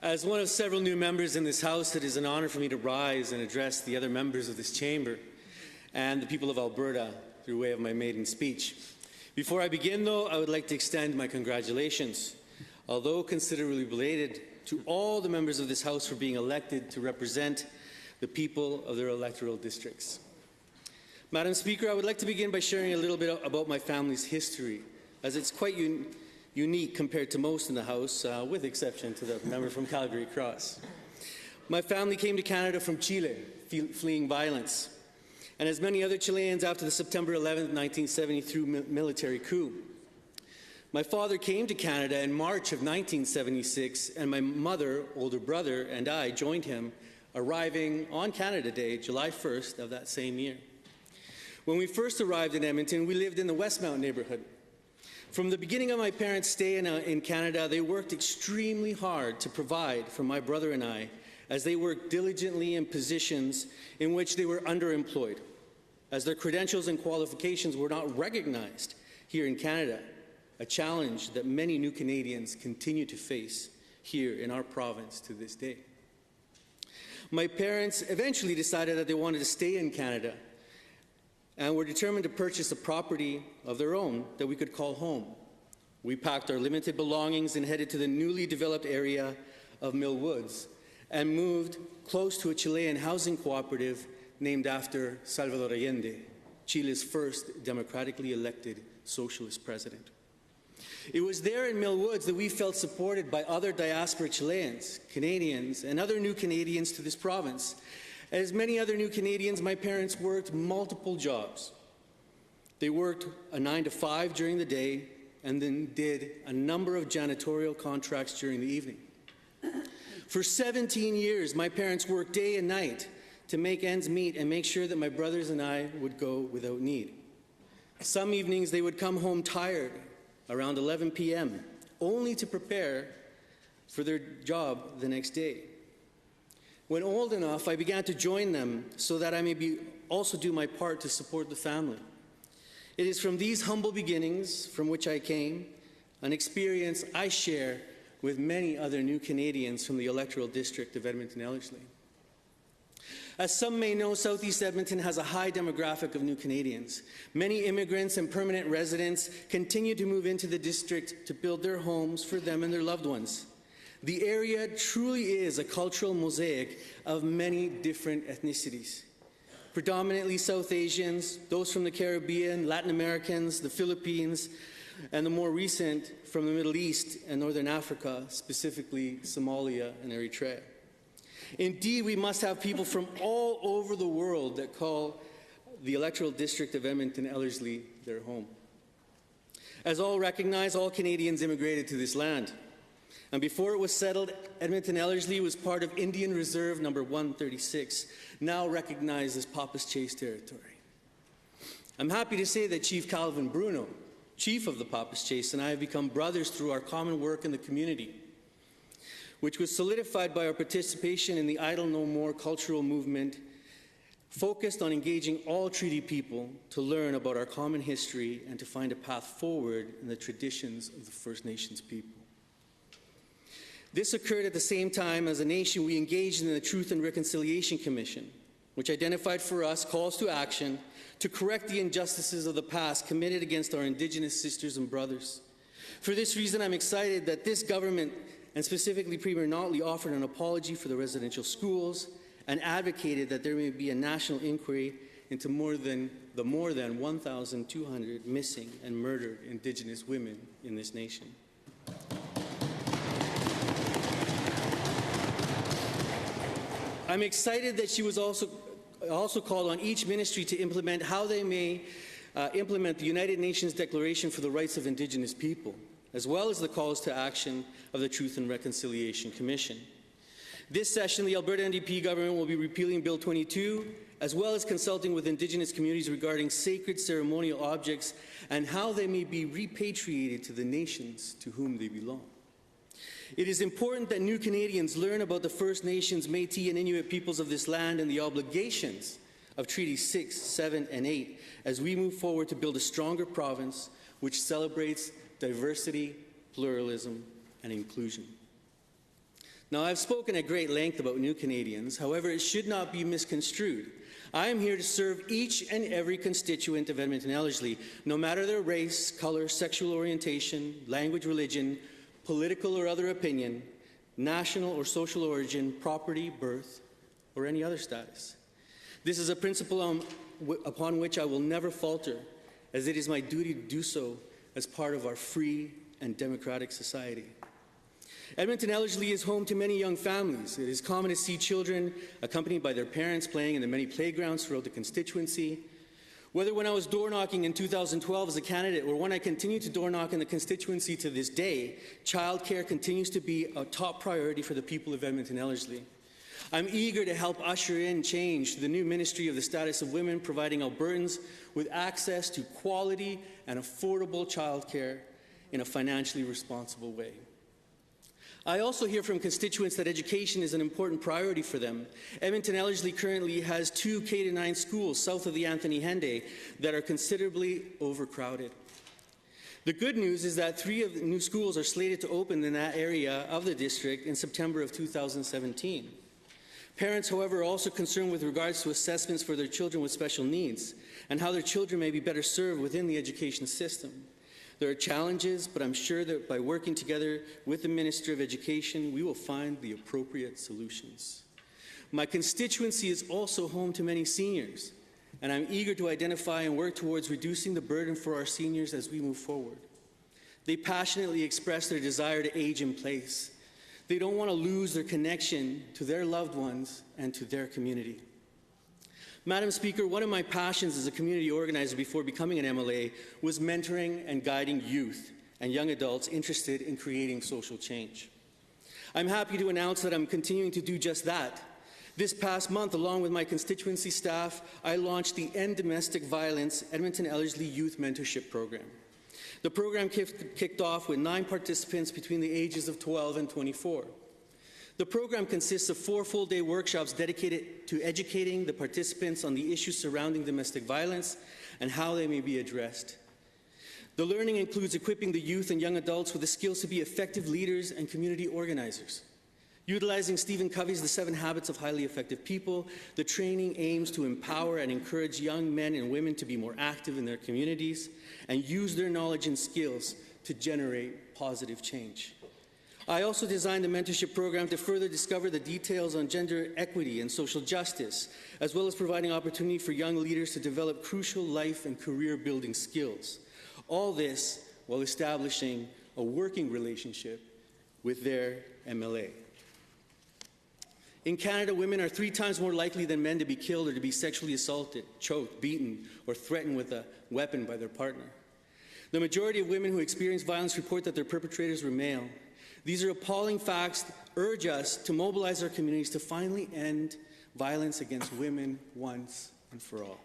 As one of several new members in this House, it is an honor for me to rise and address the other members of this chamber and the people of Alberta through way of my maiden speech. Before I begin, though, I would like to extend my congratulations, although considerably belated, to all the members of this House for being elected to represent the people of their electoral districts. Madam Speaker, I would like to begin by sharing a little bit about my family's history, as it's quite unique compared to most in the House, with exception to the member from Calgary Cross. My family came to Canada from Chile, fleeing violence, and as many other Chileans after the September 11, 1973 military coup. My father came to Canada in March of 1976, and my mother, older brother, and I joined him, arriving on Canada Day, July 1st of that same year. When we first arrived in Edmonton, we lived in the Westmount neighborhood. From the beginning of my parents' stay in Canada, they worked extremely hard to provide for my brother and I, as they worked diligently in positions in which they were underemployed, as their credentials and qualifications were not recognized here in Canada, a challenge that many new Canadians continue to face here in our province to this day. My parents eventually decided that they wanted to stay in Canada and were determined to purchase a property of their own that we could call home. We packed our limited belongings and headed to the newly developed area of Mill Woods and moved close to a Chilean housing cooperative named after Salvador Allende, Chile's first democratically elected socialist president. It was there in Mill Woods that we felt supported by other diaspora Chileans, Canadians, and other new Canadians to this province. As many other new Canadians, my parents worked multiple jobs. They worked a 9-to-5 during the day and then did a number of janitorial contracts during the evening. For 17 years, my parents worked day and night to make ends meet and make sure that my brothers and I would go without need. Some evenings they would come home tired around 11 p.m., only to prepare for their job the next day. When old enough, I began to join them so that I may also do my part to support the family. It is from these humble beginnings from which I came, an experience I share with many other new Canadians from the electoral district of Edmonton-Ellerslie. As some may know, Southeast Edmonton has a high demographic of new Canadians. Many immigrants and permanent residents continue to move into the district to build their homes for them and their loved ones. The area truly is a cultural mosaic of many different ethnicities. Predominantly South Asians, those from the Caribbean, Latin Americans, the Philippines, and the more recent from the Middle East and Northern Africa, specifically Somalia and Eritrea. Indeed, we must have people from all over the world that call the electoral district of Edmonton-Ellerslie their home. As all recognize, all Canadians immigrated to this land. And before it was settled, Edmonton-Ellerslie was part of Indian Reserve number 136, now recognized as Papa's Chase territory. I'm happy to say that Chief Calvin Bruno, chief of the Papa's Chase, and I have become brothers through our common work in the community, which was solidified by our participation in the Idle No More cultural movement, focused on engaging all treaty people to learn about our common history and to find a path forward in the traditions of the First Nations people. This occurred at the same time as a nation we engaged in the Truth and Reconciliation Commission, which identified for us calls to action to correct the injustices of the past committed against our Indigenous sisters and brothers. For this reason, I'm excited that this government, and specifically Premier Notley, offered an apology for the residential schools and advocated that there may be a national inquiry into the more than 1,200 missing and murdered Indigenous women in this nation. I'm excited that she was also called on each ministry to implement how they may implement the United Nations Declaration for the Rights of Indigenous People, as well as the calls to action of the Truth and Reconciliation Commission. This session, the Alberta NDP government will be repealing Bill 22, as well as consulting with Indigenous communities regarding sacred ceremonial objects and how they may be repatriated to the nations to whom they belong. It is important that new Canadians learn about the First Nations, Métis, and Inuit peoples of this land and the obligations of Treaties 6, 7, and 8 as we move forward to build a stronger province which celebrates diversity, pluralism, and inclusion. Now, I've spoken at great length about new Canadians. However, it should not be misconstrued. I am here to serve each and every constituent of Edmonton Ellerslie, no matter their race, color, sexual orientation, language, religion, political or other opinion, national or social origin, property, birth, or any other status. This is a principle upon which I will never falter, as it is my duty to do so as part of our free and democratic society. Edmonton Ellerslie is home to many young families. It is common to see children accompanied by their parents playing in the many playgrounds throughout the constituency. Whether when I was door knocking in 2012 as a candidate or when I continue to door knock in the constituency to this day, childcare continues to be a top priority for the people of Edmonton Ellerslie. I'm eager to help usher in change to the new Ministry of the Status of Women, providing Albertans with access to quality and affordable childcare in a financially responsible way. I also hear from constituents that education is an important priority for them. Edmonton Ellerslie currently has 2 K-9 schools south of the Anthony Henday that are considerably overcrowded. The good news is that 3 of the new schools are slated to open in that area of the district in September of 2017. Parents, however, are also concerned with regards to assessments for their children with special needs and how their children may be better served within the education system. There are challenges, but I'm sure that by working together with the Minister of Education, we will find the appropriate solutions. My constituency is also home to many seniors, and I'm eager to identify and work towards reducing the burden for our seniors as we move forward. They passionately express their desire to age in place. They don't want to lose their connection to their loved ones and to their community. Madam Speaker, one of my passions as a community organizer before becoming an MLA was mentoring and guiding youth and young adults interested in creating social change. I'm happy to announce that I'm continuing to do just that. This past month, along with my constituency staff, I launched the End Domestic Violence Edmonton Ellerslie Youth Mentorship Program. The program kicked off with 9 participants between the ages of 12 and 24. The program consists of 4 full-day workshops dedicated to educating the participants on the issues surrounding domestic violence and how they may be addressed. The learning includes equipping the youth and young adults with the skills to be effective leaders and community organizers. Utilizing Stephen Covey's The 7 Habits of Highly Effective People, the training aims to empower and encourage young men and women to be more active in their communities and use their knowledge and skills to generate positive change. I also designed a mentorship program to further discover the details on gender equity and social justice, as well as providing opportunity for young leaders to develop crucial life and career-building skills. All this while establishing a working relationship with their MLA. In Canada, women are 3 times more likely than men to be killed or to be sexually assaulted, choked, beaten, or threatened with a weapon by their partner. The majority of women who experience violence report that their perpetrators were male. These are appalling facts that urge us to mobilize our communities to finally end violence against women once and for all.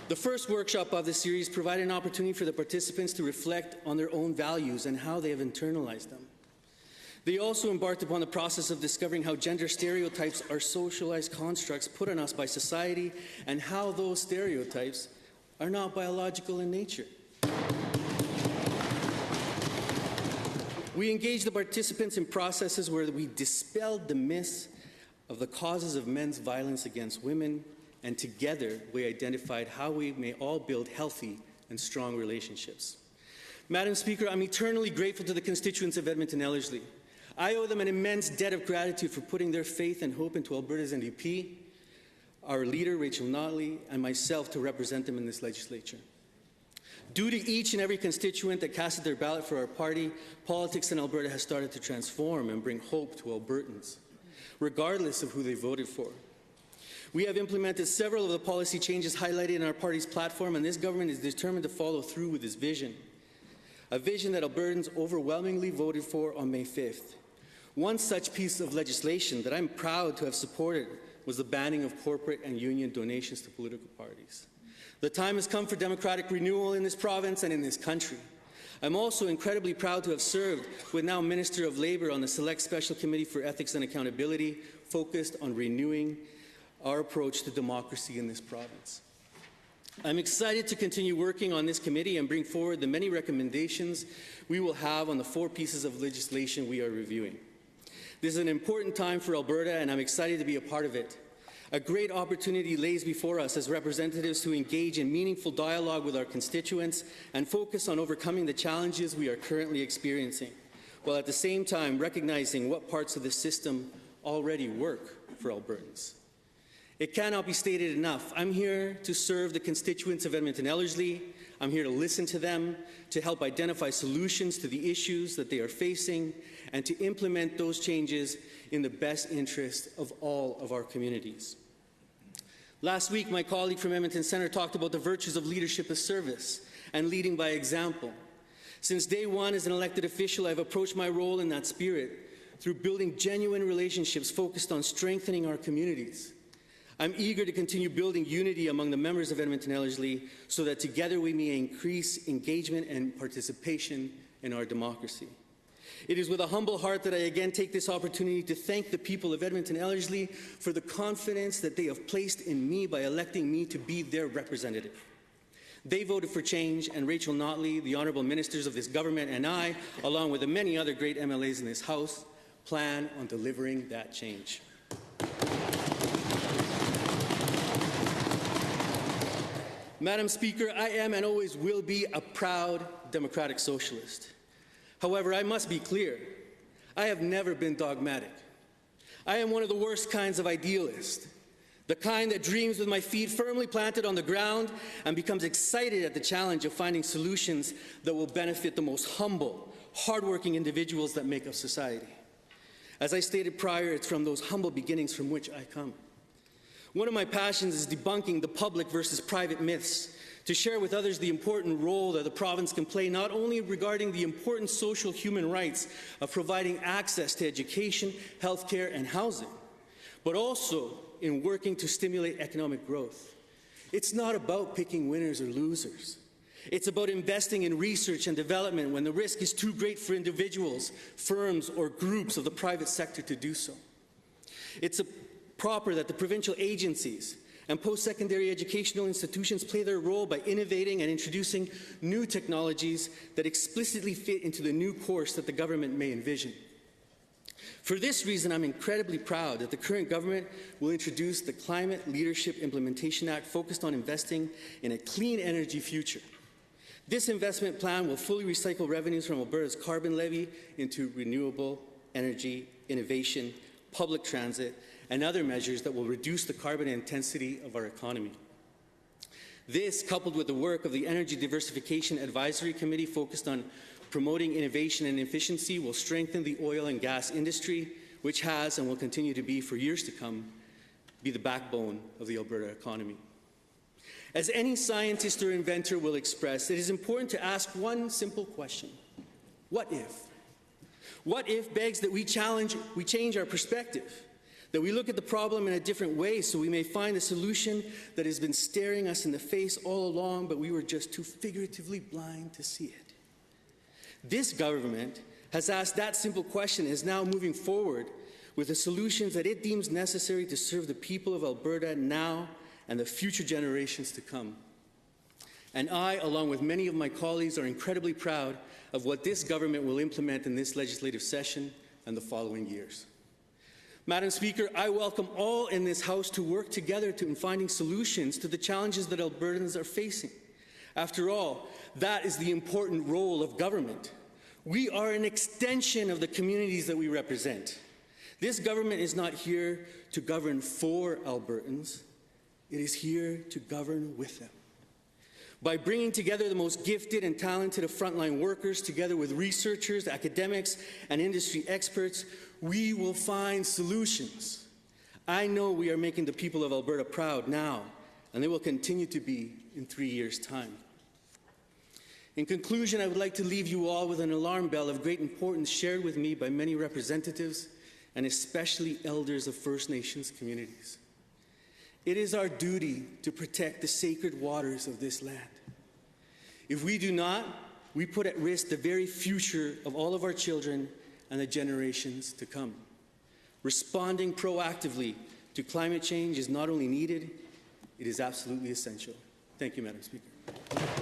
The first workshop of this series provided an opportunity for the participants to reflect on their own values and how they have internalized them. They also embarked upon the process of discovering how gender stereotypes are socialized constructs put on us by society and how those stereotypes are not biological in nature. We engaged the participants in processes where we dispelled the myths of the causes of men's violence against women, and together we identified how we may all build healthy and strong relationships. Madam Speaker, I'm eternally grateful to the constituents of Edmonton Ellerslie. I owe them an immense debt of gratitude for putting their faith and hope into Alberta's NDP, our leader, Rachel Notley, and myself to represent them in this legislature. Due to each and every constituent that casted their ballot for our party, politics in Alberta has started to transform and bring hope to Albertans, regardless of who they voted for. We have implemented several of the policy changes highlighted in our party's platform, and this government is determined to follow through with this vision, a vision that Albertans overwhelmingly voted for on May 5th. One such piece of legislation that I'm proud to have supported was the banning of corporate and union donations to political parties. The time has come for democratic renewal in this province and in this country. I'm also incredibly proud to have served with now Minister of Labour on the Select Special Committee for Ethics and Accountability, focused on renewing our approach to democracy in this province. I'm excited to continue working on this committee and bring forward the many recommendations we will have on the 4 pieces of legislation we are reviewing. This is an important time for Alberta, and I'm excited to be a part of it. A great opportunity lays before us as representatives to engage in meaningful dialogue with our constituents and focus on overcoming the challenges we are currently experiencing, while at the same time recognizing what parts of the system already work for Albertans. It cannot be stated enough. I'm here to serve the constituents of Edmonton Ellerslie. I'm here to listen to them, to help identify solutions to the issues that they are facing, and to implement those changes in the best interest of all of our communities. Last week, my colleague from Edmonton Centre talked about the virtues of leadership as service and leading by example. Since day one as an elected official, I've approached my role in that spirit through building genuine relationships focused on strengthening our communities. I'm eager to continue building unity among the members of Edmonton Ellerslie so that together we may increase engagement and participation in our democracy. It is with a humble heart that I again take this opportunity to thank the people of Edmonton Ellerslie for the confidence that they have placed in me by electing me to be their representative. They voted for change, and Rachel Notley, the honourable ministers of this government, and I, along with the many other great MLAs in this House, plan on delivering that change. Madam Speaker, I am and always will be a proud democratic socialist. However, I must be clear, I have never been dogmatic. I am one of the worst kinds of idealist, the kind that dreams with my feet firmly planted on the ground and becomes excited at the challenge of finding solutions that will benefit the most humble, hardworking individuals that make up society. As I stated prior, it's from those humble beginnings from which I come. One of my passions is debunking the public versus private myths, to share with others the important role that the province can play, not only regarding the important social human rights of providing access to education, healthcare, and housing, but also in working to stimulate economic growth. It's not about picking winners or losers. It's about investing in research and development when the risk is too great for individuals, firms, or groups of the private sector to do so. It's proper that the provincial agencies and post-secondary educational institutions play their role by innovating and introducing new technologies that explicitly fit into the new course that the government may envision. For this reason, I'm incredibly proud that the current government will introduce the Climate Leadership Implementation Act focused on investing in a clean energy future. This investment plan will fully recycle revenues from Alberta's carbon levy into renewable energy, innovation, public transit, and other measures that will reduce the carbon intensity of our economy. This, coupled with the work of the Energy Diversification Advisory Committee focused on promoting innovation and efficiency, will strengthen the oil and gas industry, which has and will continue to be for years to come, be the backbone of the Alberta economy. As any scientist or inventor will express, it is important to ask one simple question: what if? What if begs that we change our perspective, that we look at the problem in a different way so we may find a solution that has been staring us in the face all along, but we were just too figuratively blind to see it. This government has asked that simple question and is now moving forward with the solutions that it deems necessary to serve the people of Alberta now and the future generations to come. And I, along with many of my colleagues, are incredibly proud of what this government will implement in this legislative session and the following years. Madam Speaker, I welcome all in this House to work together in finding solutions to the challenges that Albertans are facing. After all, that is the important role of government. We are an extension of the communities that we represent. This government is not here to govern for Albertans. It is here to govern with them. By bringing together the most gifted and talented of frontline workers, together with researchers, academics, and industry experts, we will find solutions. I know we are making the people of Alberta proud now, and they will continue to be in 3 years' time. In conclusion, I would like to leave you all with an alarm bell of great importance shared with me by many representatives and especially elders of First Nations communities. It is our duty to protect the sacred waters of this land. If we do not, we put at risk the very future of all of our children and the generations to come. Responding proactively to climate change is not only needed, it is absolutely essential. Thank you, Madam Speaker.